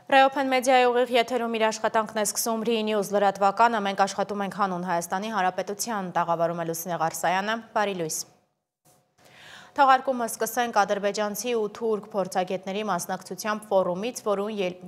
Ռեոփեն մեդիայի ուղիղ եթերում իր աշխատանքն է սկսում Renews լրատվականը, մենք աշխատում ենք հանուն Հայաստանի Հանրապետության, տաղավարում է Լուսինե Ղարսայանը, բարի լույս։ Թողարկումը սկսենք ադրբեջանցի ու թուրք փորձագետների մասնակցությամբ ֆորումից,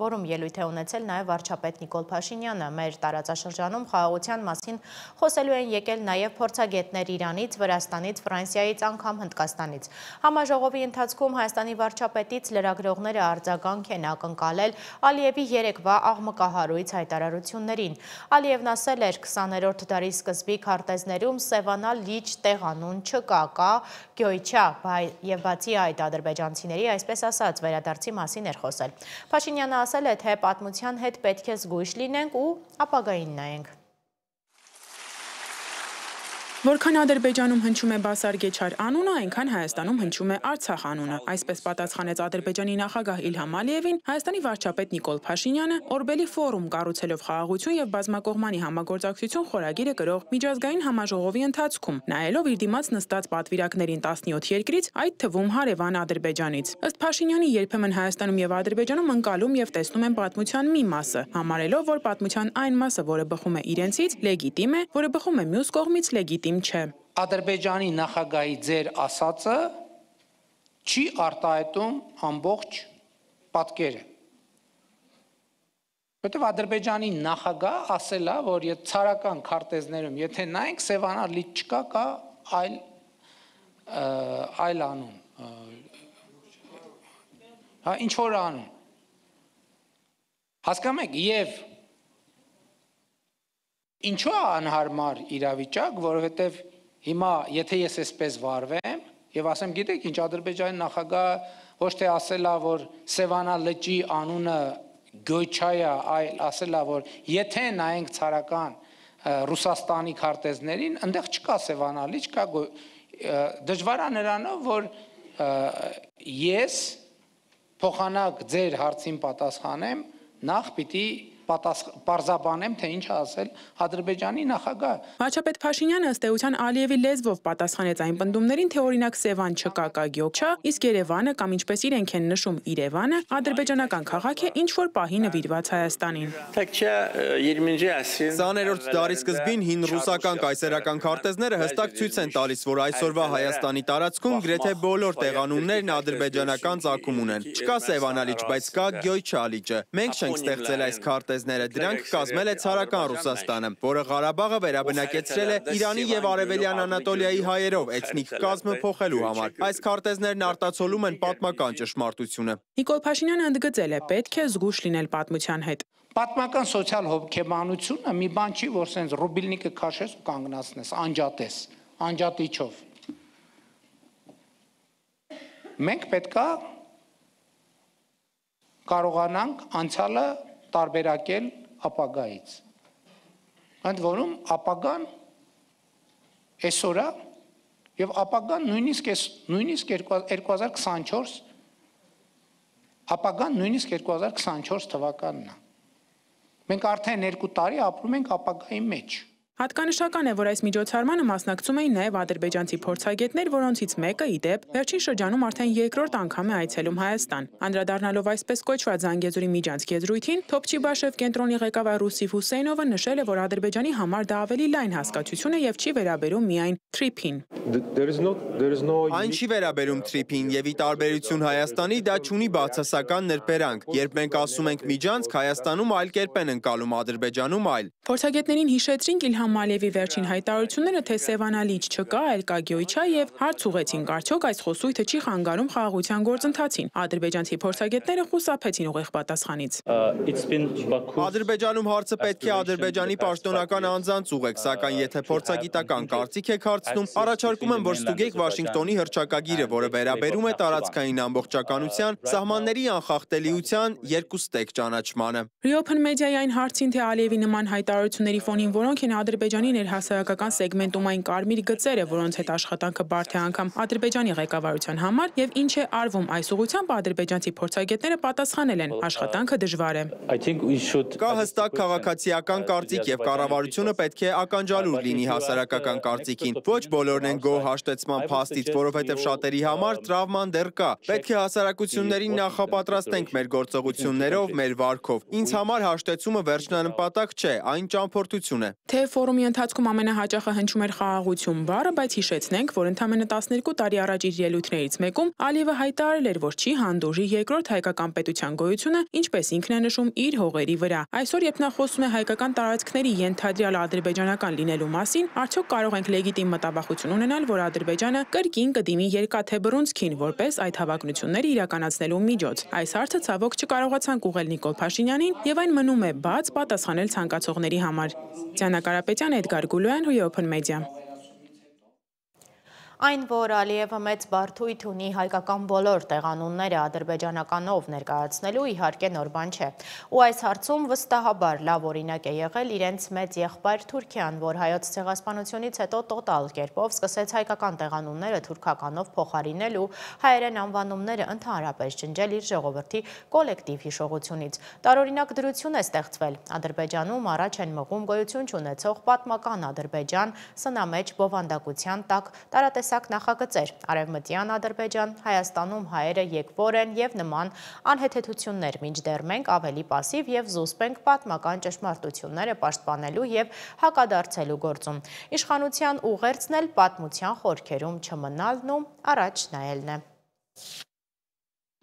որում ելույթ է ունեցել նաև վարչապետ Նիկոլ Փաշինյանը։ Մեր տարածաշրջանում խաղաղության մասին խոսելու են եկել նաև փորձագետներ Իրանից, Վրաստանից, Ֆրանսիայից, անգամ Հնդկաստանից։ Համաժողովի ընթացքում Հայաստանի վարչապետից լրագրողները արձագանք են ակնկալել Ալիևի երեկվա աղմկահարույց հայտարարություններին։ Ալիևն ասել էր 20-րդ դարի սկզբի քարտեզներում Սևանա լիճ տեղանուն չկա, կա Գյոյչա և բացի այդ ադրբեջանցիների այսպես ասած վերադարձի մասին էր խոսել։ Փաշինյանը ասել է, թե պատմության հետ պետք է զգույշ լինենք ու ապագային նայենք։ Որքան Ադրբեջանում հնչում է Բասար Գեչար անունը, այնքան Հայաստանում հնչում է Արցախ անունը։ Այսպես պատասխանեց Ադրբեջանի նախագահ Իլհամ Ալիևին Հայաստանի վարչապետ Նիկոլ Փաշինյանը Օրբելի ֆորում կառուցելով խաղաղություն եւ բազմակողմանի համագործակցություն խորագիրը կրող միջազգային համաժողովի ընթացքում, նայելով իր դիմաց նստած պատվիրակներին 17 երկրից, այդ թվում հարևան Ադրբեջանից։ Ըստ Փաշինյանի երբեմն Հայաստանում եւ Ադրբեջանում ընկալում եւ տեսնում են պատմության մի մասը, համարելով, որ պատմության այն մասը, որը բխում է իրենցից, լեգիտիմ է, որը բխում է մյուս կողմից լեգիտիմ չէ։ Ադրբեջանի նախագահի ձեր ասածը չի արտահայտում ամբողջ պատկերը։ Որտեւ Ադրբեջանի նախագահ ասել է, որ եթե ցարական քարտեզներում, եթե նայենք Սևանա լիճ չկա, կա այլ անուն։ Հա, ինչ որ անուն։ Հասկանում եք, եւ ինչու է անհարմար իրավիճակ, որովհետև հիմա եթե ես այսպես վարվեմ եւ ասեմ, գիտեք ինչ, Ադրբեջանի նախագահը ոչ թե ասել է, որ Սևանա լճի անունը Գյոյչա է, այլ ասել է, որ եթե նայենք ցարական Ռուսաստանի քարտեզներին, այնտեղ չկա Սևանա լիճ, կա դժվար է նրանով, որ ես փոխանակ ձեր հարցին պատասխանեմ, նախ պիտի պարզաբանեմ, թե ինչ ասել Ադրբեջանի նախագահ։ Վարչապետ Փաշինյանը ըստ էության Ալիևի լեզվով պատասխանեց այն պնդումներին, թե օրինակ Սևան չկա, կա Գյոչա, իսկ Երևանը կամ ինչպես իրենք են նշում Իրևանը, ադրբեջանական քաղաք է, ինչ որ պահի նվիրված Հայաստանին։ 20-րդ դարի սկզբին հին ռուսական կայսերական քարտեզները հստակ ցույց են տալիս, որ այսօրվա Հայաստանի տարածքում գրեթե բոլոր տեղանուններն ադրբեջանական ծագում ունեն։ Չկա Սևանա լիճ, բայց կա Գյոյչա լիճը։ Մենք չենք ստեղծել այս քարտեզները, դրանք կազմել է ցարական Ռուսաստանը, որը Ղարաբաղը վերաբնակեցրել է Իրանի եւ Արևելյան Անատոլիայի հայերով էթնիկ կազմը փոխելու համար։ Այս քարտեզներն արտացոլում են պատմական ճշմարտությունը։ Նիկոլ Փաշինյանը ընդգծել է, պետք է զգույշ լինել պատմության հետ։ Պատմական սոցիալ հոգեբանությունը մի բան չի, որ սենց ռուբիլնիկը քաշես ու կանգնացնես, անջատես, անջատիչով։ Մենք պետքա կարողանանք անցյալը տարբերակել ապագայից։ Ընդ որում ապագան այսօր է եւ ապագան նույնիսկ 2024 ապագան նույնիսկ 2024 թվականն է։ Մենք արդեն 2 տարի ապրում ենք ապագայի մեջ։ Հատկանշական է, որ այս միջոցառմանը մասնակցում էին նաև ադրբեջանցի փորձագետներ, որոնցից մեկը ի դեպ վերջին շրջանում արդեն երկրորդ անգամ է այցելում Հայաստան։ Անդրադառնալով այսպես կոչված Զանգեզուրի միջանցքի եզրույթին, Թոփչիբաշև կենտրոնի ղեկավար Ռուսիֆ Հուսեյնովը նշել է, որ Ադրբեջանի համար դա ավելի լայն հասկացություն է եւ չի վերաբերում միայն թրիփին։ Այն չի վերաբերում թրիփին եւ ի տարբերություն Հայաստանի դա չունի բացասական ներբերանք։ Երբ մենք ասում ենք միջանցք, Հայաստանում այլ կերպ են ընկալում, Ադրբեջանում այլ։ Փորձագետներին հիշեցրինք Իլհամ Ալիևի վերջին հայտարարությունները, թե Սևանա լիճ չկա, այլ կա Գյոյչա եւ հարց ուղեցինք, արդյոք այս խոսույթը չի խանգարում խաղաղության գործընթացին։ Ադրբեջանցի փորձագետները խուսափեցին ուղիղ պատասխանից։ Ադրբեջանում հարցը պետք է Ադրբեջանի պաշտոնական անձանց ուղեք, սակայն եթե փորձագիտական կարծիք եք հարցնում, առաջարկում եմ, որ ստուգեք Վաշինգտոնի հռչակագիրը, որը վերաբերում է տարածքային ամբողջականության, սահմանների անխախտելիության երկուստեք ճանաչմանը։ Ռիոփեն մեդիայի այն հարցին, թե Ալիևի նման հայտարարությունների ֆոնին որոնք են Ադրբեջանի ներհասարակական սեգմենտում այն կարմիր գծերը, որոնց հետ աշխատանքը բարդ է անգամ Ադրբեջանի ղեկավարության համար, եւ ինչ է արվում այս ուղղությամբ ադրբեջանցի փորձագետները պատասխանել են. աշխատանքը դժվար է։ Կա հստակ քաղաքացիական կարծիք եւ կառավարությունը պետք է ականջալուր լինի հասարակական կարծիքին։ Ոչ բոլորն են գոհ հաշտեցման փաստից, որովհետեւ շատերի համար տրավման դեռ կա։ Պետք է հասարակություններին նախապատրաստենք մեր գործողություններով, մեր վարքով։ Ինձ համար հաշտեցումը վերջնանպատակ չէ, այն ճամփորդություն է։ Թե ֆորումի ընթացքում ամենահաճախը հնչում էր խաղաղություն բառը, բայց հիշեցնենք, որ ընդամենը 12 տարի առաջ իր ելույթներից մեկում Ալիևը հայտարարել էր, որ չի հանդուրժի երկրորդ հայկական պետության գոյությունը, ինչպես ինքն է նշում, իր հողերի վրա։ Այսօր, երբ նա խոսում է հայկական տարածքների ենթադրյալ ադրբեջանական լինելու մասին, արդյոք կարող ենք լեգիտիմ մտաբախություն ունենալ, որ Ադրբեջանը կրկին կդիմի երկաթե բռունցքին, որպես այդ հավակնությունները իրականացնելու միջոց։ Այս հարցը ցավոք չկարողացանք ուղղել Նիկոլ Փաշինյանին, եւ այն մնում է բաց պատասխանել ցանկացողների համար։ Դիանա Կարապետյան, Էդգար Գուլոյան, Open Media։ Այն, որ Ալիևը մեծ բարդույթ ունի հայկական բոլոր տեղանունները ադրբեջանականով ներկայացնելու, իհարկե նոր բան չէ։ Ու այս հարցում վստահաբար լավ օրինակ է եղել իրենց մեծ եղբայր Թուրքիան, որ հայոց ցեղասպանությունից հետո տոտալ կերպով սկսեց հայկական տեղանունները թուրքականով փոխարինել ու հայերեն անվանումները ընդհանրապես ջնջել իր ժողովրդի կոլեկտիվ հիշողությունից։ Տարօրինակ դրություն է ստեղծվել։ Ադրբեջանում առաջ են մղում գոյություն չունեցող պատմական Ադրբեջան, սնամեջ բովանդակության տակ տարատեսակ նախագծեր, Արևմտյան Ադրբեջան, Հայաստանում հայերը եկվոր են եւ նման անհեթեթություններ, մինչդեռ մենք ավելի պասիվ եւ զուսպ ենք պատմական ճշմարտությունները պաշտպանելու եւ հակադարձելու գործում։ Իշխանության ուղերձն էլ պատմության խորքերում չմնալն ու առաջ նայելն է։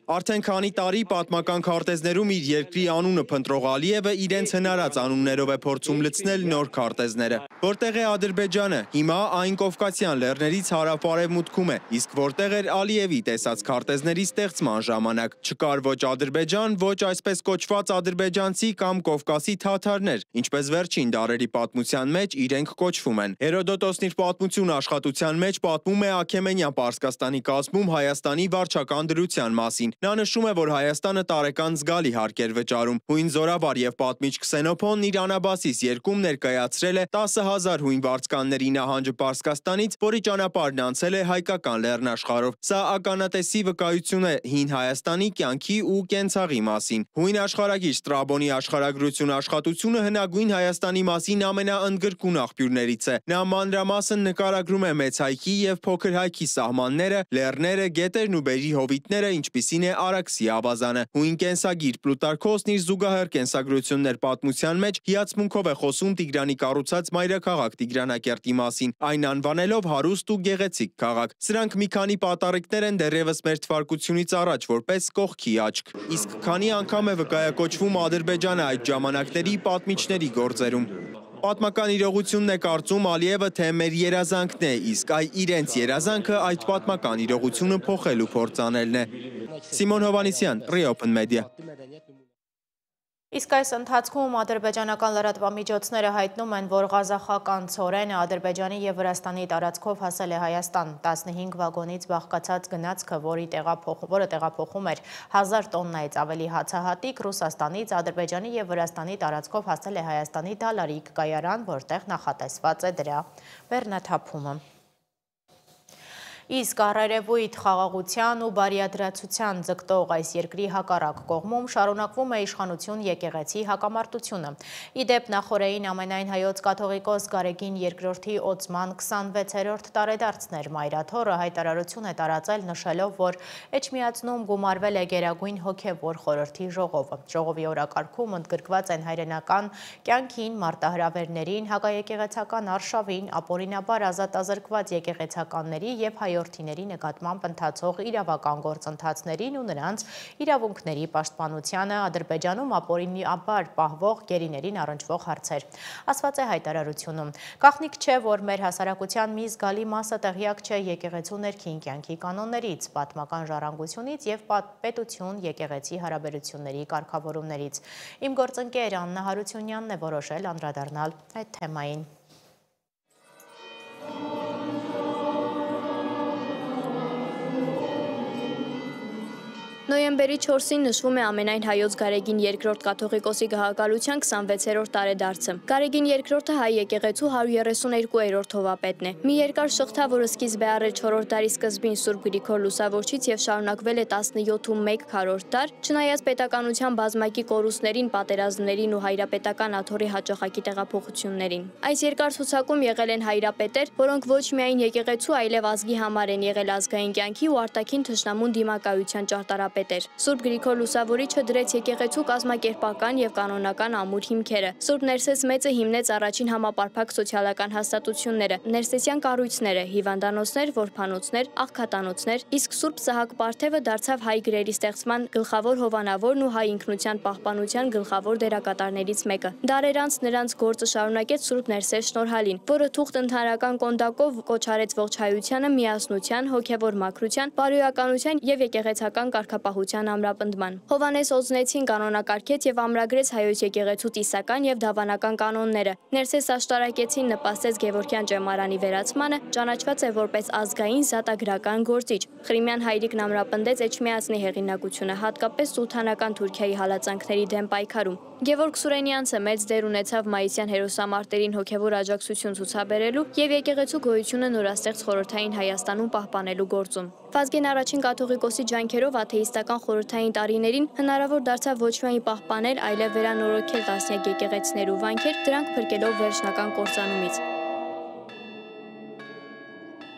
Արդեն քանի տարի պատմական քարտեզներում իր երկրի անունը փնտրող Ալիևը իրենց հնարած անուններով է փորձում լցնել նոր քարտեզները։ Որտեղ է Ադրբեջանը, հիմա այն Կովկասյան լեռներից հարավ-արևմուտքում է, իսկ որտեղ էր Ալիևի տեսած քարտեզների ստեղծման ժամանակ։ Չկար ոչ Ադրբեջան, ոչ այսպես կոչված ադրբեջանցի կամ Կովկասի թաթարներ, ինչպես վերջին դարերի պատմության մեջ իրենք կոչվում են։ Հերոդոտոսն իր պատմություն աշխատության մեջ պատմում է Աքեմենյան Պարսկաստանի կազմում Հայաստանի վարչական դրության մասին։ Նա նշում է, որ Հայաստանը տարեկան զգալի հարկ էր վճարում։ Հույն զորավար եւ պատմիչ Քսենոփոնն իր Անաբասիս երկում ներկայացրել է 10,000 հույն վարձկանների նահանջը Պարսկաստանից, որի ճանապարհն անցել է հայկական լեռնաշխարհով։ Սա ականատեսի վկայություն է հին Հայաստանի կյանքի ու կենցաղի մասին։ Հույն աշխարհագիր Ստրաբոնի աշխարհագրություն աշխատությունը հնագույն Հայաստանի մասին ամենաընդգրկուն աղբյուրներից է։ Նա մանրամասն նկարագրում է մեծ հայքի եւ փոքր հայքի սահմանները, լեռները, գետերն ու բերրի հովիտները, ինչպիսին է Արաքսի ավազանը։ Հույն կենսագիր Պլուտարքոսն իր զուգահեռ կենսագրություններ պատմության մեջ հիացմունքով է խոսում Տիգրանի կառուցած մայրաքաղաք Տիգրանակերտի մասին, այն անվանելով հարուստ ու գեղեցիկ քաղաք։ Սրանք մի քանի պատառիկներ են դեռևս մեր թվարկությունից առաջ, որպես կողքի աչք։ Իսկ քանի անգամ է վկայակոչվում Ադրբեջանը այդ ժամանակների պատմիչների գործերում։ Պատմական իրողությունն է կարծում Ալիևը, թե մեր երազանքն է, իսկ իրենց երազանքը այդ պատմական իրողությունը փոխելու փորձ անելն է։ Սիմոն Հովանիսյան, Open Media։ Իսկ այս ընթացքում ադրբեջանական լրատվամիջոցները հայտնում են, որ ղազախական ցորենը Ադրբեջանի եւ Վրաստանի տարածքով հասել է Հայաստան։ 15 վագոնից բաղկացած գնացքը, որը տեղափոխում էր 1000 տոննայից ավելի հացահատիկ, Ռուսաստանից Ադրբեջանի եւ Վրաստանի տարածքով հասել է Հայաստանի Դալարիկ կայարան, որտեղ նախատեսված է դրա բեռնաթափումը։ Իսկ առերևույթ խաղաղության ու բարիադրացության ձգտող այս երկրի հակառակ կողմում շարունակվում է իշխանություն եկեղեցի հակամարտությունը։ Իդեպ նախորդին ամենայն հայոց կաթողիկոս Գարեգին II Օծման 26-րդ տարեդարձն էր Մայրաթորը հայտարարություն է տարածել նշելով, որ Էջմիածնում գումարվել է Գերագույն հոգևոր խորհրդի ժողովը։ Ժողովի օրակարգում ընդգրկված են հայրենական կյանքին, մարտահրավերներին, հակաեկեղեցական արշավին, ապօրինաբար ազատազրկված եկեղեցականների եւ հայորդիների նկատմամբ ընթացող իրավական գործընթացներին ու նրանց իրավունքների պաշտպանությանը, Ադրբեջանում ապօրինաբար պահվող գերիներին առնչվող հարցեր։ Ասված է հայտարարությունում։ Գաղտնիք չէ, որ մեր հասարակության մի զգալի մասը տեղյակ չէ եկեղեցու ներքին կյանքի կանոններից, պատմական ժառանգությունից եւ պետություն-եկեղեցի հարաբերությունների կարգավորումներից։ Իմ գործընկեր Աննա Հարությունյանն է որոշել անդրադառնալ այդ թեմային։ Նոյեմբերի 4-ին նշվում է ամենայն հայոց Գարեգին II կաթողիկոսի գահակալության 26-րդ տարեդարձը։ Գարեգին II-ը հայ եկեղեցու 132-րդ հովապետն է։ Մի երկար շղթա, որը սկիզբ է առել 4-րդ դարի սկզբին Սուրբ Գրիգոր Լուսավորչից եւ շարունակվել է 17 քառորդ դար, չնայած պետականության բազմակի կորուստներին, պատերազմներին ու հայրապետական աթոռի հաճախակի տեղափոխություններին։ Այս երկար ցուցակում եղել են հայրապետեր, որոնք ոչ միայն եկեղեցու, այլև ազգի համար են եղել ազգային կյանքի ու արտաքին թշնամուն դիմակայության ճարտարապետ։ Սուրբ Գրիգոր Լուսավորիչը դրեց եկեղեցու կազմակերպական եւ կանոնական ամուր հիմքերը։ Սուրբ Ներսես Մեծը հիմնեց առաջին համապարփակ սոցիալական հաստատությունները, ներսեսյան կառույցները, հիվանդանոցներ, որբանոցներ, աղքատանոցներ, իսկ Սուրբ Սահակ Պարթևը դարձավ հայ գրերի ստեղծման գլխավոր հովանավորն ու հայ ինքնության պահպանության գլխավոր դերակատարներից մեկը։ Դարեր անց նրանց գործը շարունակեց Սուրբ Ներսես Շնորհալին, որը թուղթ ընդհանրական կոնդակով կոչ արեց ողջ հայությանը միասնության, հոգևոր մաքրության, բարոյականության եւ եկեղեցական կարգապահության ամրապնդման։ Հովանես Օձնեցին կանոնակարգեց եւ ամրագրեց հայոց եկեղեցու տիսական եւ դավանական կանոնները։ Ներսես Աշտարակեցին նպաստեց Գևորգյան ճեմարանի վերացմանը, ճանաչված է որպես ազգային զատագրական գործիչ։ Ղրիմյան հայրիկն ամրապնդեց Էջմիածնի հեղինակությունը, հատկապես սուլթանական Թուրքիայի հալածանքների դեմ պայքարում։ Գևորգ Սուրենյանցը մեծ դեր ունեցավ մայիսյան հերոսամարտերին հոգևոր աջակցություն ցուցաբերելու եւ եկեղեցու գոյությունը նորաստեղծ խորհրդային Հայաստանում պահպանելու գործում։ Վազգեն առաջին կաթողիկոսի ջանքերով աթեիստական խորհրդային տարիներին հնարավոր դարձավ ոչ միայն պահպանել, այլև վերանորոգել տասնյակ եկեղեցիներ ու վանքեր, դրանք փրկելով վերջնական կործանումից։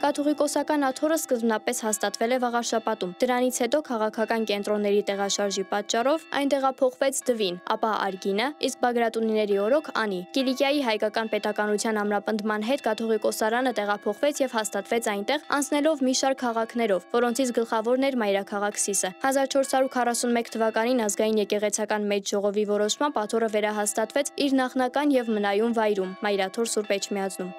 Կաթողիկոսական աթոռը սկզբնապես հաստատվել է Վաղարշապատում։ Դրանից հետո քաղաքական կենտրոնների տեղաշարժի պատճառով այն տեղափոխվեց Դվին, ապա Արգինը, իսկ Բագրատունիների օրոք Անի։ Կիլիկիայի հայկական պետականության ամրապնդման հետ կաթողիկոսարանը տեղափոխվեց եւ հաստատվեց այնտեղ, անցնելով մի շարք քաղաքներով, որոնցից գլխավորն էր մայրաքաղաք Սիսը։ 1441 թվականին ազգային եկեղեցական մեծ ժողովի որոշմամբ աթոռը վերահաստատվեց իր նախնական եւ մնայուն վայրում՝ Մայրաթոր Սուրբ Էջմիածնում։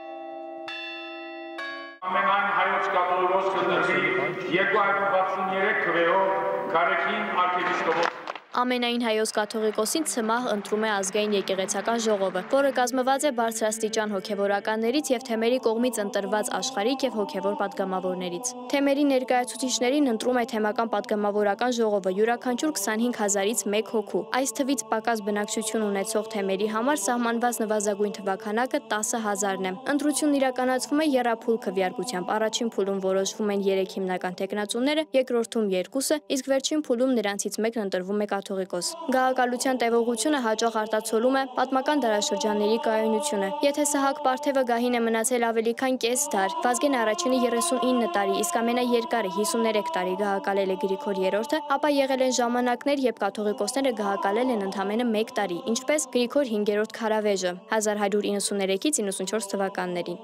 Ամենայն հայոց կաթողիկոս կտրվի 263 քվեով Գարեգին arczepiskopos Ամենայն հայոց կաթողիկոսին ցմահ ընտրում է ազգային եկեղեցական ժողովը, որը կազմված է բարձրաստիճան հոգևորականներից եւ թեմերի կողմից ընտրված աշխարհիկ եւ հոգևոր падգամավորներից։ Թեմերի ներկայացուցիչներին ընտրում է թեմական падգամավորական ժողովը յուրաքանչյուր 25000-ից 1 հոգու։ Այս թվից պակաս բնակչություն ունեցող թեմերի համար սահմանված նվազագույն թվականակը 10000-ն է։ Ընտրությունն իրականացվում է եռափուլ քվեարկությամբ։ Առաջին փուլում որոշվում են 3 հիմնական տեխնացուները, երկրորդում 2-ը, իսկ վերջին փուլում նրանցից մեկն ընտրվում է կաթողիկոս։ Գահակալության տևողությունը հաճախ արտացոլում է պատմական դարաշրջանների կայունությունը։ Եթե Սահակ Պարթևը գահին է մնացել ավելի քան կես դար, Վազգեն առաջինը 39 տարի, իսկ ամենաերկարը 53 տարի գահակալել է Գրիգոր III-ը, ապա եղել են ժամանակներ, երբ կաթողիկոսները գահակալել են ընդամենը 1 տարի, ինչպես Գրիգոր 5-րդ Քարավեժը 1193-ից 94 թվականներին։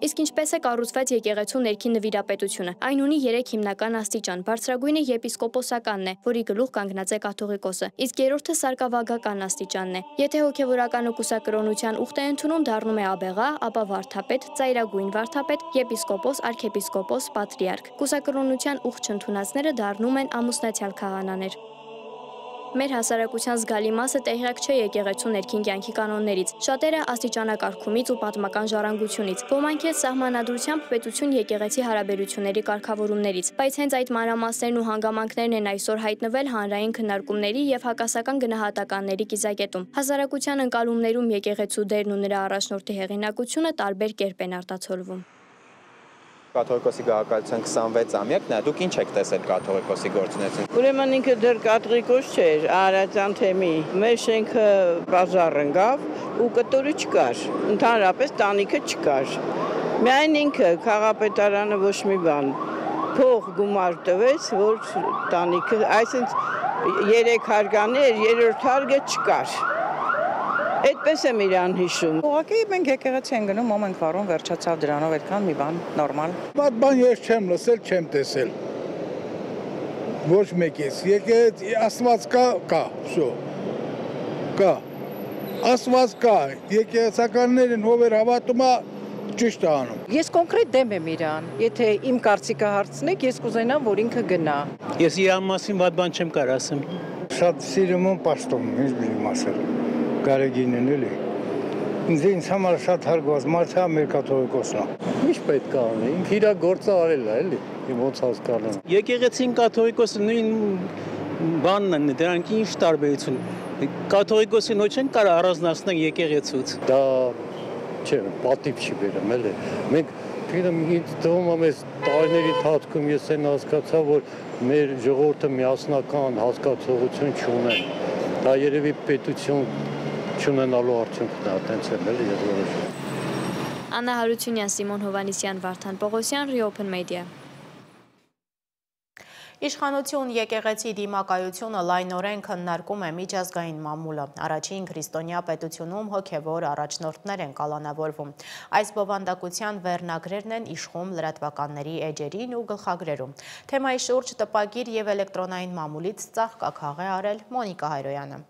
Իսկ ինչպես է կառուցված եկեղեցու ներքին նվիրապետությունը։ Այն ունի 3 հիմնական աստիճան։ Բարձրագույնը եպիսկոպոսականն է, որի գլուխ կանգնած է կաթողիկոսը, իսկ երրորդը սարկավագական աստիճանն է։ Եթե հոգևորականը կուսակրոնության ուխտ է ընդունում, դառնում է աբեղա, ապա վարդապետ, ծայրագույն վարդապետ, եպիսկոպոս, արքեպիսկոպոս, պատրիարք։ Կուսակրոնության ուխտ չընդունածները դառնում են ամուսնացյալ քահանաներ։ Մեր հասարակության զգալի մասը տեղյակ չէ եկեղեցու ներքին կյանքի կանոններից, շատերը աստիճանակարգումից ու պատմական ժառանգությունից, ոմանք էլ սահմանադրությամբ պետություն եկեղեցի հարաբերությունների կարգավորումներից, բայց հենց այդ մանրամասներն ու հանգամանքներն են այսօր հայտնվել հանրային քննարկումների եւ հակասական գնահատականների կիզակետում։ Հասարակության ընկալումներում եկեղեցու դերն ու նրա առաջնորդի հեղինակությունը տարբեր կերպ են արտացոլվում։ Կաթողիկոսի գահակալության 26-ամյակն է, դուք ինչ եք տեսել կաթողիկոսի գործունեությունը։ Ուրեմն ինքը դեռ կաթողիկոս չէր, Արարատյան թեմի։ Մեր շենքը բազար ընկավ ու կտորը չկար, ընդհանրապես տանիքը չկար։ Միայն ինքը քաղաքապետարանը ոչ մի բան, փող գումար տվեց, որ տանիքը, այսինքն 3 հարգաներ, 3-րդ հարգը չկար։ Այդպես եմ իրան հիշում։ Ուղղակի մենք եկեղեցի են գնում, ոմանք վառում, վերջացավ դրանով, այդքան մի բան նորմալ։ Բադ բան ես չեմ լսել, չեմ տեսել։ Ոչ մեկից։ Եկեղեցի Աստված կա, շո։ Կա։ Աստված կա, եկեղեցականներին ով էր հավատում, ճիշտ է անում։ Ես կոնկրետ դեմ եմ իրան։ Եթե իմ կարծիքը հարցնեք, ես կուզենամ, որ ինքը գնա։ Ես իրան մասին վատ բան չեմ կարող ասեմ։ Շատ սիրում եմ պաշտոն, ինչ բիզնես ասել։ Գարեգինն էլի։ Ինձ համար շատ հարգված մարդ է մեր կաթողիկոսն է։ Ինչ պետք է անի։ Ինքը իր գործը արել է, էլի։ Ոնց հասկանամ։ Եկեղեցին կաթողիկոսը նույն բանն է, դրանք ինչ տարբերություն։ Կաթողիկոսին ոչ են կարող առանձնացնել եկեղեցուց։ Դա չէ, պատիվ չի բերում, էլի։ Մենք ինձ թվում է մեզ տարիների ընթացքում ես այն հասկացա, որ մեր ժողովուրդը միասնական հասկացողություն չունեն։ Դա երևի պետություն չունենալու արդյունքն է, այտենց էլ էլի ես որոշում։ Աննա Հարությունյան, Սիմոն Հովանիսյան, Վարդան Պողոսյան, Reopen Media։ Իշխանություն եկեղեցի դիմակայությունը լայնորեն քննարկում է միջազգային մամուլը։ Առաջին քրիստոնյա պետությունում հոգևոր առաջնորդներ են կալանավորվում։ Այս բովանդակության վերնագրերն են իշխում լրատվականների էջերին ու գլխագրերում։ Թեմայի շուրջ տպագիր և էլեկտրոնային մամուլից ծաղկաքաղ է արել Մոնիկա Հայրոյանը։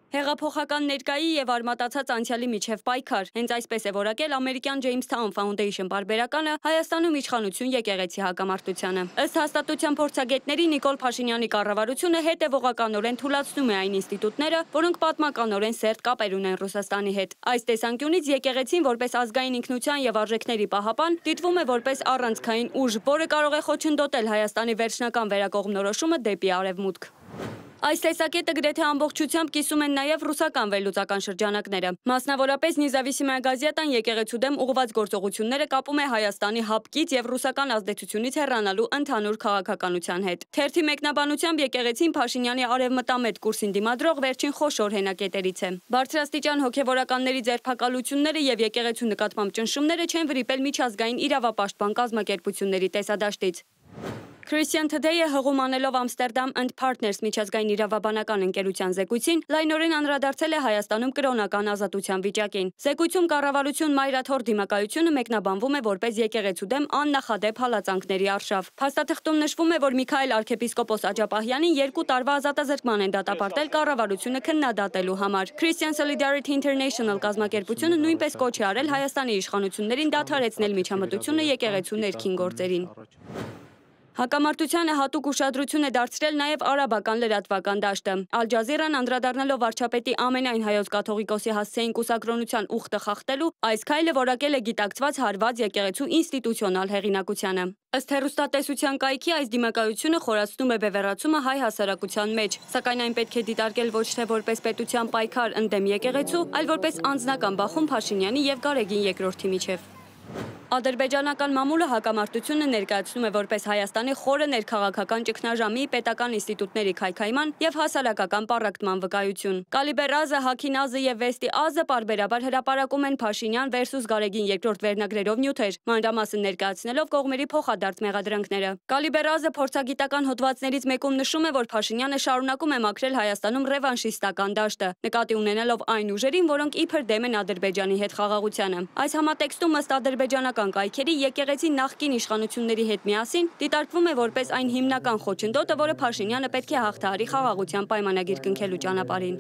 Հեղափոխական ներկայի և արմատացած անցյալի միջև պայքար, հենց այսպես է որակել ամերիկյան Jamestown Foundation պարբերականը Հայաստանում իշխանություն եկեղեցի հակամարտությանը։ Ըստ հաստատության փորձագետների Նիկոլ Փաշինյանի կառավարությունը հետևողականորեն թուլացնում է այն ինստիտուտները, որոնք պատմականորեն սերտ կապեր ունեն Ռուսաստանի հետ։ Այս տեսանկյունից եկեղեցին որպես ազգային ինքնության և արժեքների պահապան դիտվում է որպես առանցքային ուժ, որը կարող է խոչընդոտել Հայաստանի վերջնական վերակողմնորոշումը դեպի արևմուտք։ Այս տեսակետը գրեթե ամբողջությամբ կիսում են նաև ռուսական վերլուծական շրջանակները։ Մասնավորապես Նեզավիսիմայա Գազետան եկեղեցու դեմ ուղղված գործողությունները կապում է Հայաստանի հապկից և ռուսական ազդեցությունից հեռանալու ընդհանուր քաղաքականության հետ։ Թերթի մեկնաբանությամբ եկեղեցին Փաշինյանի արևմտամետ կուրսին դիմադրող վերջին խոշոր հենակետերից է։ Բարձրաստիճան հոգևորականների ձերբակալությունները և եկեղեցու նկատմամբ ճնշումները չեն վրիպել միջազգային իրավապաշտպան կազմակերպությունների տեսադաշտից։ Christian Today-ը հղում անելով Amsterdam and Partners միջազգային իրավաբանական ընկերության զեկույցին լայնորեն անդրադարձել է Հայաստանում կրոնական ազատության վիճակին։ Զեկույցում կառավարություն մայրաթոր դիմակայությունը մեկնաբանվում է որպես եկեղեցու դեմ աննախադեպ հալածանքների արշավ։ Փաստաթղթում նշվում է, որ Միքայել arczepiskopos Աջապահյանին 2 տարվա ազատազրկման են դատապարտել կառավարությունը քննադատելու համար։ Christian Solidarity International կազմակերպությունը նույնպես կոչ է արել Հայաստանի իշխանություններին դադարեցնել միջամտությունը եկեղեցու ներքին գործերին։ Հակամարտությանը հատուկ ուշադրություն է դարձրել նաև արաբական լրատվական դաշտը։ Ալ Ջազիրան անդրադառնալով վարչապետի ամենայն հայոց կաթողիկոսի հասցեին կուսակրոնության ուխտը խախտելու այս քայլը որակել է գիտակցված հարված եկեղեցու ինստիտուցիոնալ հեղինակությանը։ Ըստ հեռուստատեսության կայքի այս դիմակայությունը խորացնում է բևեռացումը հայ հասարակության մեջ, սակայն այն պետք է դիտարկել ոչ թե որպես պետության պայքար ընդդեմ եկեղեցու, այլ որպես անձնական բախում Փաշինյանի և Գարեգին երկրորդի միջև։ Ադրբեջանական մամուլը հակամարտությունը ներկայացնում է որպես Հայաստանի խորը ներքաղաքական ճգնաժամի, պետական ինստիտուտների քայքայման և հասարակական պառակտման վկայություն։ Կալիբեր Ազը, Հաքին Ազը և Վեստի Ազը պարբերաբար հրապարակում են Փաշինյան versus Գարեգին երկրորդ վերնագրերով նյութեր, մանրամասն ներկայացնելով կողմերի փոխադարձ մեղադրանքները։ Կալիբեր Ազը փորձագիտական հոդվածներից մեկում նշում է, որ Փաշինյանը շարունակում է մաքրել Հայաստանում ռևանշիստական դաշտը, նկատի ունենալով այն ուժերին, որոնք իբր դեմ են Ադրբեջանի հետ խաղաղությանը։ Այս համատեքստում ըստ ադրբեջանական կայքերի եկեղեցի նախկին իշխանությունների հետ միասին դիտարկվում է որպես այն հիմնական խոչընդոտը, որը Փաշինյանը պետք է հաղթահարի խաղաղության պայմանագիր կնքելու ճանապարհին։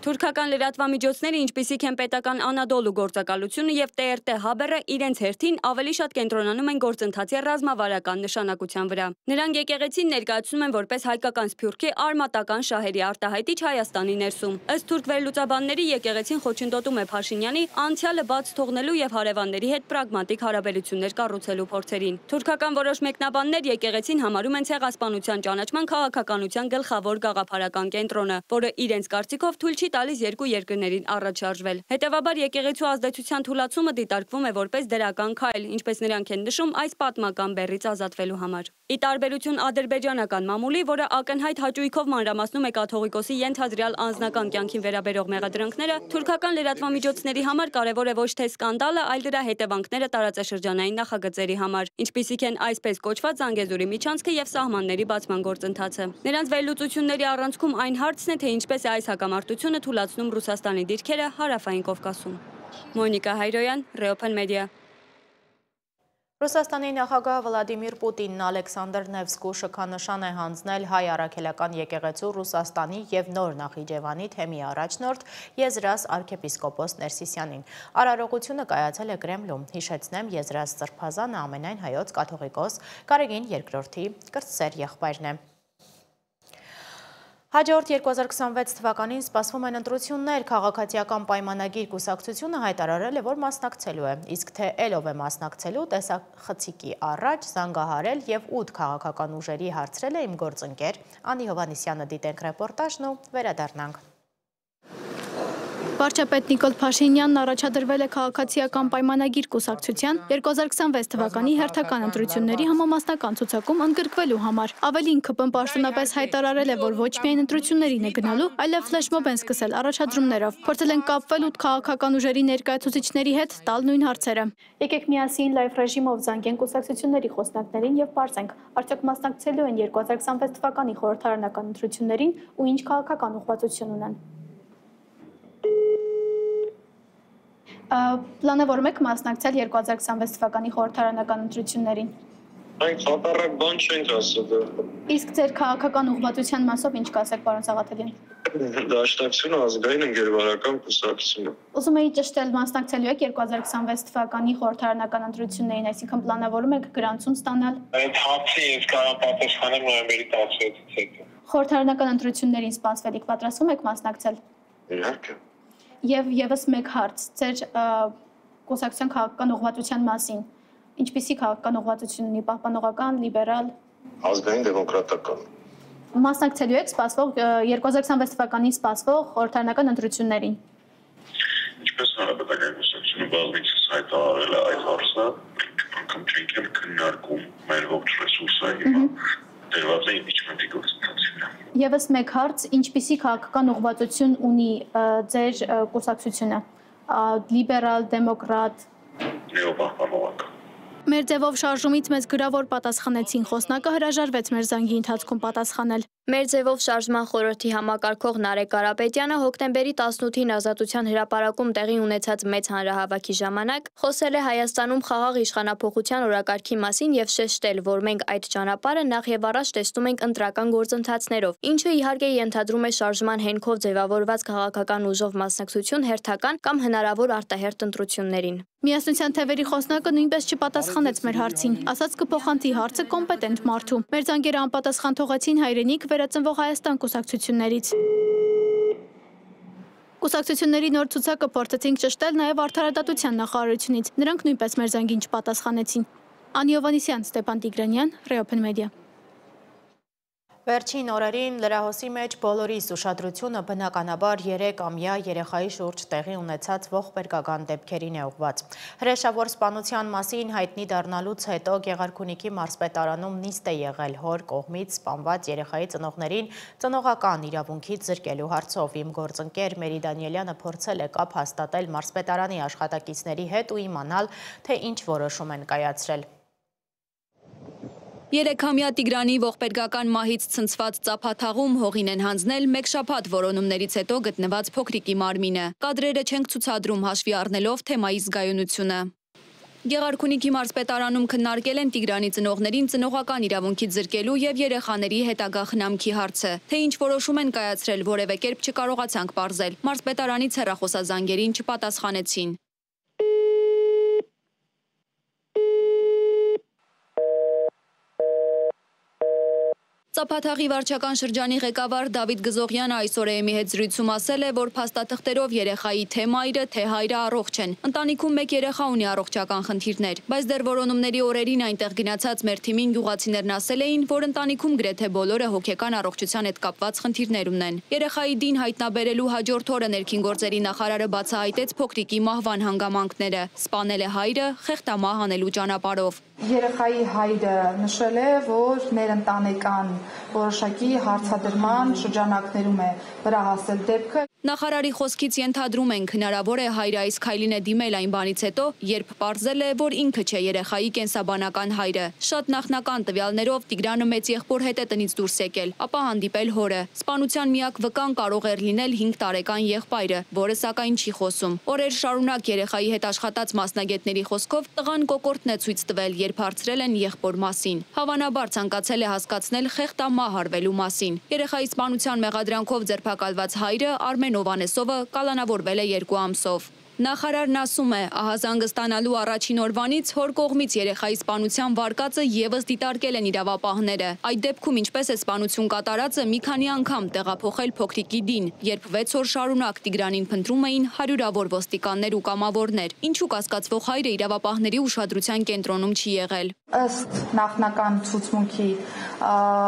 Թուրքական լրատվամիջոցները, ինչպիսիք են պետական Անադոլու գործակալությունը և TRT Haber-ը, իրենց հերթին ավելի շատ կենտրոնանում են գործընթացի ռազմավարական նշանակության վրա։ Նրանք եկեղեցին ներկայացնում են որպես հայկական սփյուռքի արմատական շահերի արտահայտիչ Հայաստանի ներսում։ Ըստ թուրք վերլուծաբանների եկեղեցին խոչընդոտում է Փաշինյանի անցյալը բաց թողնելու և հարևանների հետ պրագմատիկ հարաբերություններ կառուցելու փորձերին։ Թուրքական որոշ մեկնաբաններ եկեղեցին համարում են ցեղասպանության ճանաչման քաղաքականության գլխավոր գաղափարական կենտրոնը, որը իրենց կարծիքով թույլ չի տալիս երկու երկրներին առաջ շարժվել։ Հետևաբար եկեղեցու ազդեցության թուլացումը դիտարկվում է որպես դրական քայլ, ինչպես նրանք են նշում այս պատմական բեռից ազատվելու համար։ Ի տարբերություն ադրբեջանական մամուլի, որը ակնհայտ հաճույքով մանրամասնում է կաթողիկոսի ենթադրյալ անձնական կյանքին վերաբերող մեղադրանքները, թուրքական լրատվամիջոցների համար կարևոր է ոչ թե սկանդալը, այլ դրա հետևանքները տարածաշրջանային նախագծերի համար, ինչպիսիք են այսպես կոչված Զանգեզուրի միջանցքը և սահմանների բացման գործընթացը։ Նրանց վերլուծությունների առանցքում այն հարցն է, թե ինչպես է այս հակամարտությունը թուլացնում Ռուսաստանի դիրքերը Հարավային Կովկասում։ Մոնիկա Հայրոյան, Reopen Media։ Ռուսաստանի նախագահ Վլադիմիր Պուտինն Ալեքսանդր Նևսկու շքանշան է հանձնել հայ առաքելական եկեղեցու Ռուսաստանի և Նոր Նախիջևանի թեմի առաջնորդ Եզրաս arczepiskopos Ներսիսյանին։ Արարողությունը կայացել է Կրեմլում։ Հիշեցնեմ, Եզրաս Սրբազանը ամենայն հայոց կաթողիկոս Գարեգին երկրորդի կրտսեր եղբայրն է։ Հաջորդ 2026 թվականին սպասվում են ընտրություններ, քաղաքացիական պայմանագիր կուսակցությունը հայտարարել է, որ մասնակցելու է, իսկ թե ելով է մասնակցելու, տեսախցիկի առաջ զանգահարել և 8 քաղաքական ուժերի հարցրել է իմ գործընկեր Անի Հովհաննիսյանը, դիտենք ռեպորտաժն ու վերադառնանք։ Վարչապետ Նիկոլ Փաշինյանն առաջադրվել է քաղաքացիական պայմանագիր կուսակցության 2026 թվականի հերթական ընտրությունների համամասնական ցուցակում ընդգրկվելու համար։ Ավելին ԿՊ-ն պաշտոնապես հայտարարել է, որ ոչ միայն ընտրություններին է գնալու, այլև ֆլեշմոբ են սկսել առաջադրումներով։ Փորձել են կապվել 8 քաղաքական ուժերի ներկայացուցիչների հետ, տալ նույն հարցերը։ Եկեք միասին լայվ ռեժիմով զանգենք կուսակցությունների խոսնակներին եւ պարզենք, արդյոք մասնակցելու են 2026 թվականի խորհրդարանական ընտրություններին ու ինչ քաղաքական ուղղվածություն ունեն։ Պլանավորում եք մասնակցել 2026 թվականի խորհրդարանական ընտրություններին։ Մենք հակառակ բան չենք ասել։ Իսկ ձեր քաղաքական ուղղվածության մասով ինչ կասեք, պարոն Սաղաթելյան։ Դաշնակցությունը ազգային ընկերվարական կուսակցություն է։ Ուզում էի ճշտել, մասնակցելու եք 2026 թվականի խորհրդարանական ընտրություններին, այսինքն պլանավորում եք գրանցում ստանալ։ Այդ հարցը ես կարող պատասխանել նոյեմբերի 16-ից հետո։ Խորհրդարանական ընտրություններին սպասվելիք պատրաստվում եք մասնակցել։ Իհարկե։ Եվ եւս մեկ հարց, ձեր կուսակցության քաղաքական ուղղվածության մասին։ Ինչպիսի քաղաքական ուղղվածություն ունի, պահպանողական, լիբերալ, ազգային դեմոկրատական։ Մասնակցելու եք սպասվող 2026 թվականին սպասվող խորհրդարանական ընտրություններին։ Ինչպես հանրապետական կուսակցությունը բազմիցս հայտարարել է այդ հարցը, անգամ չենք էլ քննարկում մեր ողջ ռեսուրսը հիմա դրված է իմպիչմենտի գործընթացին։ Եվս մեկ հարց, ինչպիսի քաղաքական ուղղվածություն ունի ձեր կուսակցությունը, լիբերալ, դեմոկրատ, նեոպահպանողական։ Մեր ձևով շարժումից մեզ գրավոր պատասխանեցին, խոսնակը հրաժարվեց մեր զանգի ընթացքում պատասխանել։ Մեր ձևով շարժման խորհրդի համակարգող Նարեկ Կարապետյանը հոկտեմբերի 18-ին Ազատության հրապարակում տեղի ունեցած մեծ հանրահավաքի ժամանակ խոսել է Հայաստանում խաղաղ իշխանափոխության օրակարգի մասին եւ շեշտել, որ մենք այդ ճանապարհը նախ եւ առաջ տեսնում ենք ընտրական գործընթացներով, ինչը իհարկե ենթադրում է շարժման հենքով ձևավորված քաղաքական ուժով մասնակցություն հերթական կամ հնարավոր արտահերթ ընտրություններին։ Միասնության թևերի խոսնակը նույնպես չպատասխանեց մեր հարցին, ասաց կփոխանցի հարցը կոմպետենտ մարդու։ Մեր զանգերը անպատասխան թողեցին Հայրենիք վերածնվող Հայաստան կուսակցություններից։ Կուսակցությունների նոր ցուցակը փորձեցինք ճշտել նաև Արդարադատության նախարարությունից։ Նրանք նույնպես մեր զանգին չպատասխանեցին։ Անի Հովհաննիսյան, Ստեփան Տիգրանյան, Reopen Media։ Վերջին օրերին լրահոսի մեջ բոլորիս ուշադրությունը բնականաբար 3-ամյա երեխայի շուրջ տեղի ունեցած ողբերգական դեպքերին է ուղղված։ Հրեշավոր սպանության մասին հայտնի դառնալուց հետո Գեղարքունիքի մարզպետարանում նիստ է եղել հոր կողմից սպանված երեխայի ծնողներին ծնողական իրավունքից զրկելու հարցով։ Իմ գործընկեր Մերի Դանիելյանը փորձել է կապ հաստատել մարզպետարանի աշխատակիցների հետ ու իմանալ, թե ինչ որոշում են կայացրել։ 3-ամյա Տիգրանի ողբերգական մահից ցնցված ծափաթաղում հողին են հանձնել մեկ շաբաթ որոնումներից հետո գտնված փոքրիկի մարմինը։ Կադրերը չենք ցուցադրում հաշվի առնելով թեմայի զգայունությունը։ Գեղարքունիքի մարզպետարանում քննարկել են Տիգրանի ծնողներին ծնողական իրավունքից զրկելու եւ երեխաների հետագա խնամքի հարցը։ Թե ինչ որոշում են կայացրել, որևէ կերպ չկարողացանք պարզել։ Մարզպետարանից հեռախոսազանգերին չպատասխանեցին։ Ծափաթաղի վարչական շրջանի ղեկավար Դավիթ Գզողյանը այսօր ԵՄ-ի հետ զրույցում ասել է, որ փաստաթղթերով երեխայի թե մայրը, թե հայրը առողջ են։ Ընտանիքում մեկ երեխա ունի առողջական խնդիրներ, բայց դեռ որոնումների օրերին այնտեղ գնացած մեր թիմին գյուղացիներն ասել էին, որ ընտանիքում գրեթե բոլորը հոգեկան առողջության հետ կապված խնդիրներ ունեն։ Երեխայի դին հայտնաբերելու հաջորդ օրը ներքին գործերի նախարարը բացահայտեց փոքրիկի մահվան հանգամանքները։ Սպանել է հայրը խեղտամահ անելու ճանապարհով։ Երեխայի հայրը նշել է, որ ներընտանեկան որոշակի հարցադրման շրջանակներում է վրա հասել դեպքը։ Նախարարի խոսքից ենթադրում ենք հնարավոր է հայրը այս քայլին է դիմել այն բանից հետո, երբ պարզել է, որ ինքը չէ երեխայի կենսաբանական հայրը։ Շատ նախնական տվյալներով Տիգրանը մեծ եղբոր հետ է տնից դուրս եկել, ապա հանդիպել հորը։ Սպանության միակ վկան կարող էր լինել 5 տարեկան եղբայրը, որը սակայն չի խոսում։ Օրեր շարունակ երեխայի հետ աշխատած մասնագետների խոսքով տղան կոկորտն է ցույց տվել, երբ հարցրել են եղբոր մասին։ Հավանաբար ցանկացել է հասկացնել խեղտամահ արվելու մասին։ Երեխայի սպանության մեղադրանքով ձերբակալված հայրը Արմեն Հովհաննեսովը կալանավորվել է 2 ամսով։ Նախարարն ասում է, ահազանգստանալու առաջին օրվանից հոր կողմից երեխայի սպանության վարկածը եւս դիտարկել են իրավապահները։ Այդ դեպքում ինչպես է սպանություն կատարածը մի քանի անգամ տեղափոխել փոքրիկի դին, երբ 6 օր շարունակ Տիգրանին փնտրում էին հարյուրավոր ոստիկաններ ու կամավորներ։ Ինչու կասկածվող հայրը իրավապահների ուշադրության կենտրոնում չի եղել։ Ըստ նախնական ցուցմունքի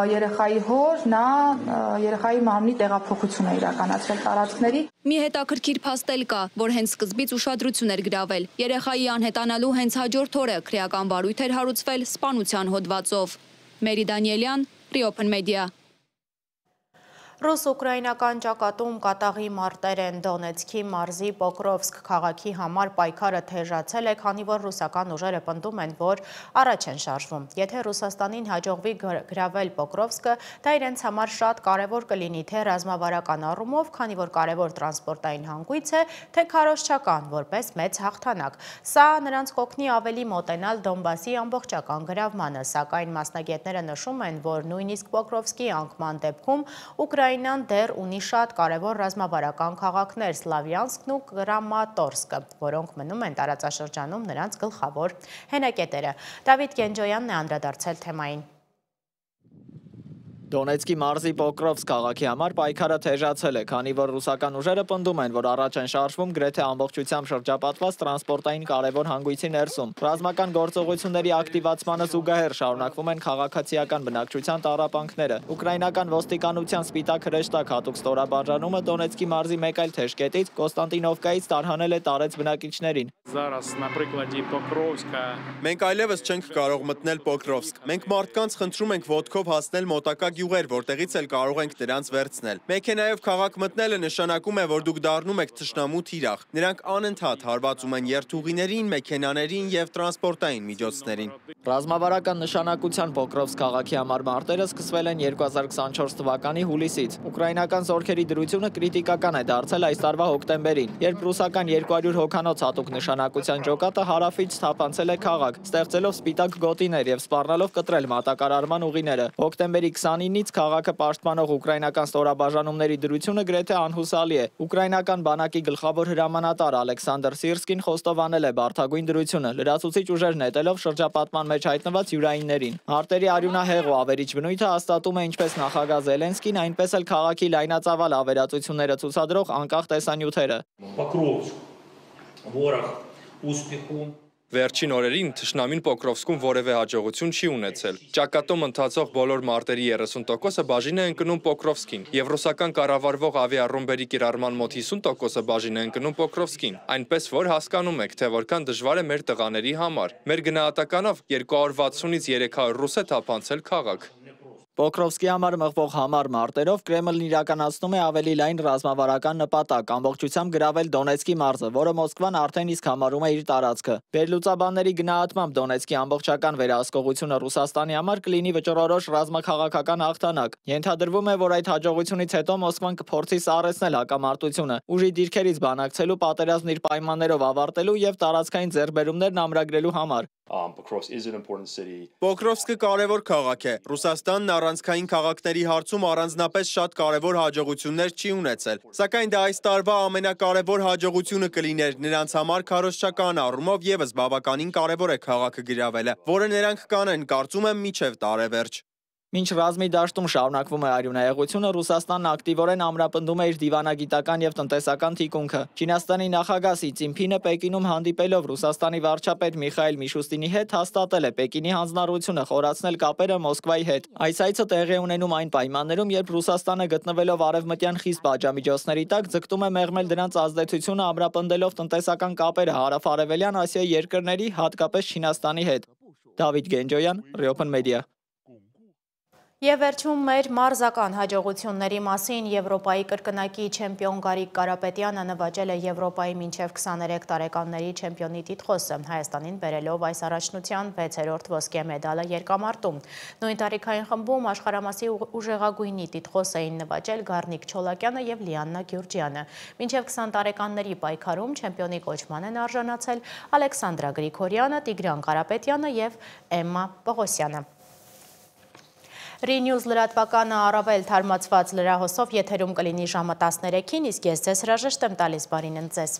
երեխայի հոր նա երեխայի մարմնի տեղափոխություն է իրականացրել տարածքների։ Մի հետաքրքիր փաստ կա, որ հենց սկզբից ուշադրություն էր գրավել։ Երեխայի անհետանալու հենց հաջորդ օրը քրեական վարույթ էր հարուցվել սպանության հոդվածով։ Մերի Դանիելյան, Open Media։ Ռուս-ուկրաինական ճակատում կատաղի մարտեր են Դոնեցկի մարզի Պոկրովսկ քաղաքի համար պայքարը թեժացել է, քանի որ ռուսական ուժերը պնդում են, որ առաջ են շարժվում։ Եթե Ռուսաստանին հաջողվի գրավել Պոկրովսկը, դա իրենց համար շատ կարևոր կլինի թե ռազմավարական առումով, քանի որ կարևոր տրանսպորտային հանգույց է, թե քարոզչական, որպես մեծ հաղթանակ։ Սա նրանց կօգնի ավելի մոտենալ Դոնբասի ամբողջական գրավմանը, սակայն մասնագետները նշում են, որ նույնիսկ Պոկրովսկի անկման դեպքում Ուկրաինան դեռ ունի շատ կարևոր ռազմավարական քաղաքներ Սլավյանսկն ու Կրամատորսկը, որոնք մնում են տարածաշրջանում նրանց գլխավոր հենակետերը։ Դավիթ Գենջոյանն է անդրադարձել թեմային։ Դոնեցկի մարզի Պոկրովսկ քաղաքի համար պայքարը թեժացել է, քանի որ ռուսական ուժերը պնդում են, որ առաջ են շարժվում գրեթե ամբողջությամբ շրջապատված տրանսպորտային կարևոր հանգույցի ներսում։ Ռազմական գործողությունների ակտիվացմանը զուգահեռ շարունակվում են քաղաքացիական բնակչության տառապանքները։ Ուկրաինական ոստիկանության Սպիտակ հրեշտակ հատուկ ստորաբաժանումը Դոնեցկի մարզի մեկ այլ թեժկետից Կոստանտինովկայից տարհանել է տարեց բնակիչներին։ Մենք այլևս չենք կարող մտնել Պոկրովսկ։ Մենք մարդկանց խնդրում ենք ոտքով հասնել մոտակա գյուղեր, որտեղից էլ կարող ենք դրանց վերցնել։ Մեքենայով քաղաք մտնելը նշանակում է, որ դուք դառնում եք թշնամու թիրախ։ Նրանք անընդհատ հարվածում են երթուղիներին, մեքենաներին եւ տրանսպորտային միջոցներին։ Ռազմավարական նշանակության Պոկրովսկ քաղաքի համար մարտերը սկսվել են 2024 թվականի հուլիսից։ Ուկրաինական զորքերի դրությունը կրիտիկական է դարձել այս տարվա հոկտեմբերին, երբ ռուսական 200 հոգանոց հատուկ նշանակության ջոկատը հարավից թափանցել է քաղաք, ստեղծելով սպիտակ գոտիներ եւ սպառնալով կտրել մատակարարման ուղիները։ Հոկտեմբերի 29-ից քաղաքը պաշտպանող ուկրաինական ստորաբաժանումների դրությունը գրեթե անհուսալի է։ Ուկրաինական բանակի գլխավոր հրամանատար Ալեքսանդր Սիրսկին խոստովանել է բարդագույն դրությունը, լրացուցիչ ուժեր նետելով շրջապատման մեջ հայտնված յուրայիններին։ Մարտերի արյունահեղ ու ավերիչ բնույթը հաստատում է ինչպես նախագահ Զելենսկին, այնպես էլ քաղաքի լայնածավալ ավերածությունները ցուցադրող անկախ տեսանյութերը։ Վերջին օրերին թշնամին Պոկրովսկում որևէ հաջողություն չի ունեցել։ Ճակատում ընթացող բոլոր մարտերի 30%-ը բաժին է ընկնում Պոկրովսկին, եւ ռուսական կառավարվող ավիառումբերի կիրառման մոտ 50%-ը բաժին է ընկնում Պոկրովսկին, այնպես որ հասկանում եք, թե որքան դժվար է մեր տղաների համար։ Մեր գնահատականով 260-ից 300 ռուս է թափանցել քաղաք։ Պոկրովսկի համար մղվող համառ մարտերով Կրեմլն իրականացնում է ավելի լայն ռազմավարական նպատակ՝ ամբողջությամբ գրավել Դոնեցկի մարզը, որը Մոսկվան արդեն իսկ համարում է իր տարածքը։ Վերլուծաբանների գնահատմամբ Դոնեցկի ամբողջական վերահսկողությունը Ռուսաստանի համար կլինի վճռորոշ ռազմաքաղաքական հաղթանակ։ Ենթադրվում է, որ այդ հաջողությունից հետո Մոսկվան կփորձի սառեցնել հակամարտությունը, ուժի դիրքերից բանակցելու, պատերազմն իր պայմաններով ավարտելու եւ տարածքային ձեռքբերումներն ամրագրելու համար։ Պոկրովսկը կարևոր քաղաք է։ Ռուսաստանն առանցքային քաղաքների հարցում առանձնապես շատ կարևոր հաջողություններ չի ունեցել։ Սակայն դա այս տարվա ամենակարևոր հաջողությունը կլիներ նրանց համար քարոզչական առումով եւս բավականին կարևոր է քաղաքը գրավելը, որը նրանք կանեն, կարծում եմ, մինչև տարեվերջ։ Մինչ ռազմի դաշտում շարունակվում է արյունահեղությունը, Ռուսաստանն ակտիվորեն ամրապնդում է իր դիվանագիտական եւ տնտեսական թիկունքը։ Չինաստանի նախագահ Սի Ցինփինը Պեկինում հանդիպելով Ռուսաստանի վարչապետ Միխայիլ Միշուստինի հետ հաստատել է Պեկինի հանձնառությունը խորացնել կապերը Մոսկվայի հետ։ Այս այցը տեղի է ունենում այն պայմաններում, երբ Ռուսաստանը գտնվելով արևմտյան խիստ պատժամիջոցների տակ ձգտում է մեղմել դրանց ազդեցությունը ամրապնդելով տնտեսական կապերը հարավ-արևելյան Ասիայի երկրների, հատկապես Չինաստանի հետ։ Դավիթ Գենջոյան, Open Media։ Եվ վերջում մեր մարզական հաջողությունների մասին Եվրոպայի կրկնակի չեմպիոն Գարիկ Կարապետյանը նվաճել է Եվրոպայի մինչև 23 տարեկանների չեմպիոնի տիտղոսը, Հայաստանին բերելով այս առաջնության 6-րդ ոսկե մեդալը երկամարտում։ Նույն տարիքային խմբում աշխարհամասի ուժեղագույնի տիտղոս էին նվաճել Գառնիկ Չոլակյանը եւ Լիաննա Գյուրջյանը։ Մինչև 20 տարեկանների պայքարում չեմպիոնի կոչման են արժանացել Ալեքսանդրա Գրիգորյանը, Տիգրան Կարապետյանը եւ Էմմա Պողոսյանը։ Ռինյուզ լրատվականը առավել թարմացված լրահոսով եթերում կլինի ժամը 13-ին, իսկ ես ձեզ հրաժեշտ եմ տալիս, բարին ընդ ձեզ։